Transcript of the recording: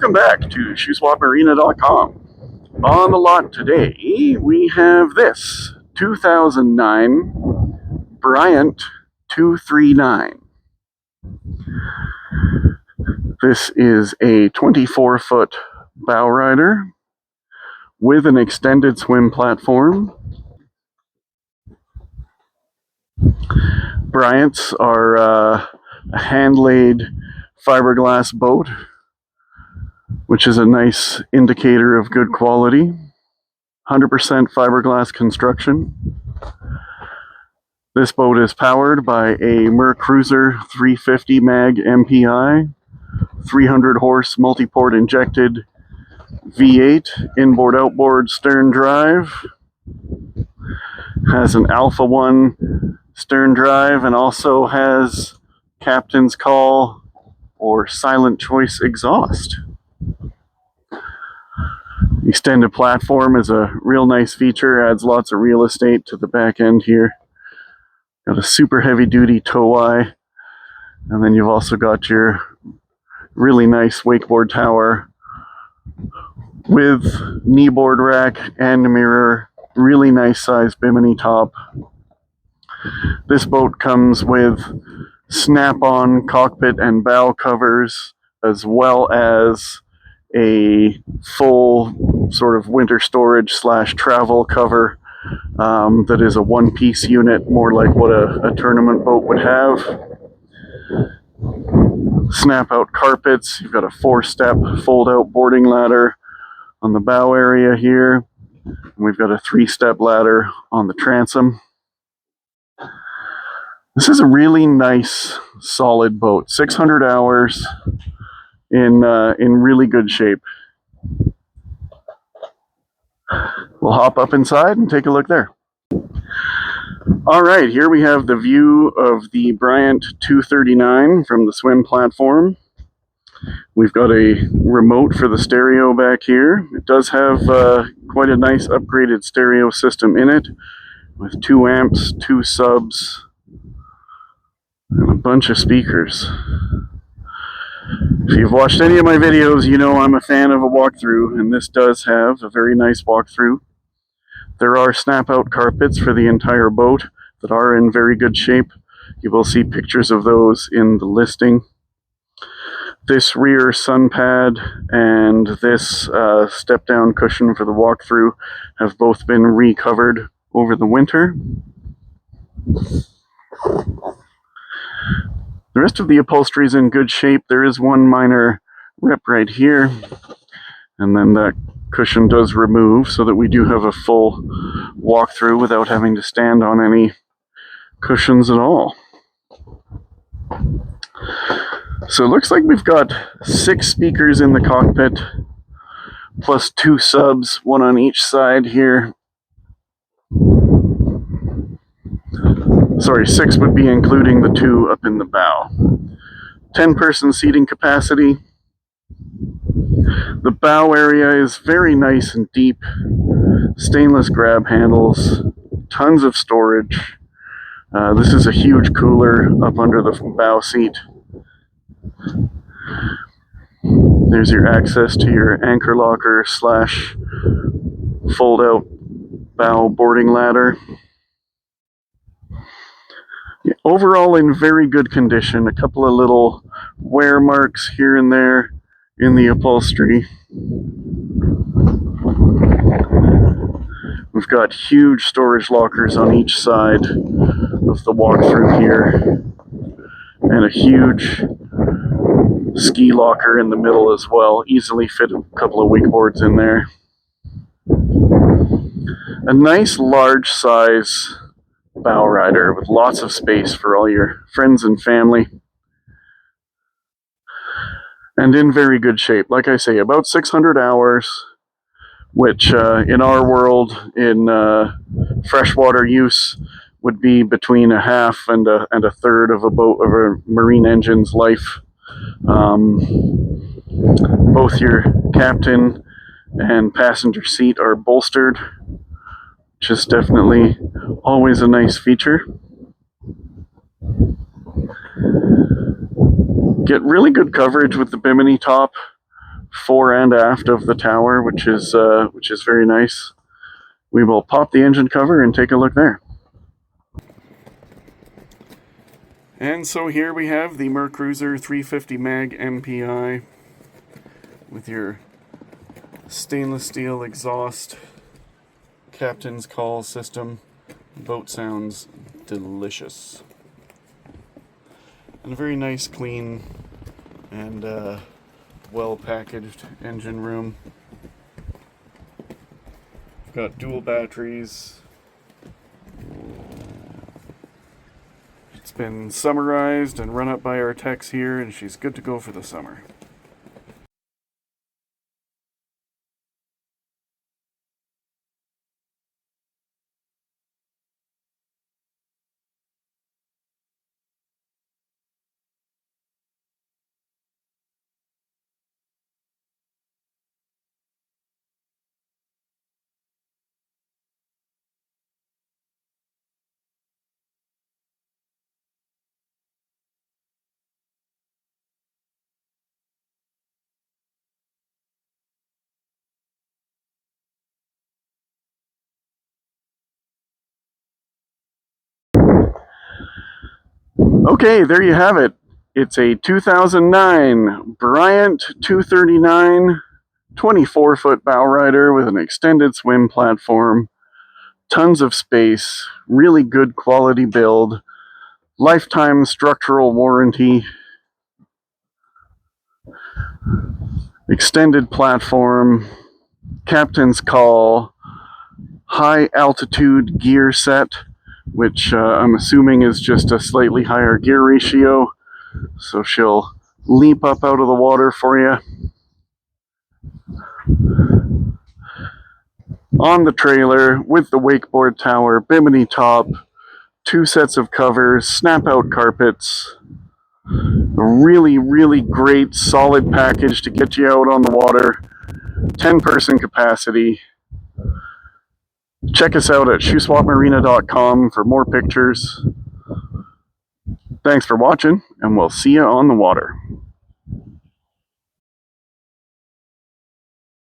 Welcome back to shoeswapmarina.com. On the lot today, we have this 2009 Bryant 239. This is a 24-foot bow rider with an extended swim platform. Bryants are a hand-laid fiberglass boat, which is a nice indicator of good quality. 100% fiberglass construction. This boat is powered by a Mercruiser 350 Mag MPI, 300 horse multi-port injected V8, inboard-outboard stern drive. Has an Alpha 1 stern drive and also has captain's call or silent choice exhaust. Extended platform is a real nice feature, adds lots of real estate to the back end here. Got a super heavy duty tow eye, and then you've also got your really nice wakeboard tower with kneeboard rack and mirror, really nice size bimini top. This boat comes with snap-on cockpit and bow covers, as well as a full sort of winter storage / travel cover that is a one-piece unit, more like what a tournament boat would have. Snap-out carpets. You've got a 4-step fold-out boarding ladder on the bow area here. And we've got a 3-step ladder on the transom. This is a really nice, solid boat. 600 hours in really good shape. We'll hop up inside and take a look there. All right, here we have the view of the Bryant 239 from the swim platform. We've got a remote for the stereo back here. It does have quite a nice upgraded stereo system in it, with 2 amps, 2 subs, and a bunch of speakers. If you've watched any of my videos, you know I'm a fan of a walkthrough, and this does have a very nice walkthrough. There are snap-out carpets for the entire boat that are in very good shape. You will see pictures of those in the listing. This rear sun pad and this step-down cushion for the walkthrough have both been recovered over the winter. The rest of the upholstery is in good shape. There is one minor rip right here, and then that cushion does remove so that we do have a full walkthrough without having to stand on any cushions at all. So it looks like we've got 6 speakers in the cockpit, plus 2 subs, 1 on each side here. Sorry, 6 would be including the 2 up in the bow. 10-person seating capacity. The bow area is very nice and deep. Stainless grab handles, tons of storage. This is a huge cooler up under the bow seat. There's your access to your anchor locker / fold-out bow boarding ladder. Yeah, overall in very good condition. A couple of little wear marks here and there in the upholstery. We've got huge storage lockers on each side of the walkthrough here, and a huge ski locker in the middle as well. Easily fit a couple of wakeboards in there. A nice large size bow rider with lots of space for all your friends and family, and in very good shape. Like I say, about 600 hours, which in our world, in freshwater use, would be between a half and a third of a marine engine's life. Both your captain and passenger seat are bolstered, which is definitely always a nice feature. Get really good coverage with the bimini top fore and aft of the tower, which is very nice. We will pop the engine cover and take a look there. And so here we have the Mercruiser 350 Mag MPI with your stainless steel exhaust, captain's call system. Boat sounds delicious. And a very nice, clean, and well-packaged engine room. We've got dual batteries. It's been summarized and run up by our techs here, and she's good to go for the summer. Okay, there you have it. It's a 2009 Bryant 239 24-foot bowrider with an extended swim platform, tons of space, really good quality build, lifetime structural warranty, extended platform, captain's call, high altitude gear set, which I'm assuming is just a slightly higher gear ratio, so she'll leap up out of the water for you. On the trailer with the wakeboard tower, bimini top, 2 sets of covers, snap out carpets, a really, really great solid package to get you out on the water, 10-person capacity. Check us out at shoeswapmarina.com for more pictures. Thanks for watching, and we'll see you on the water.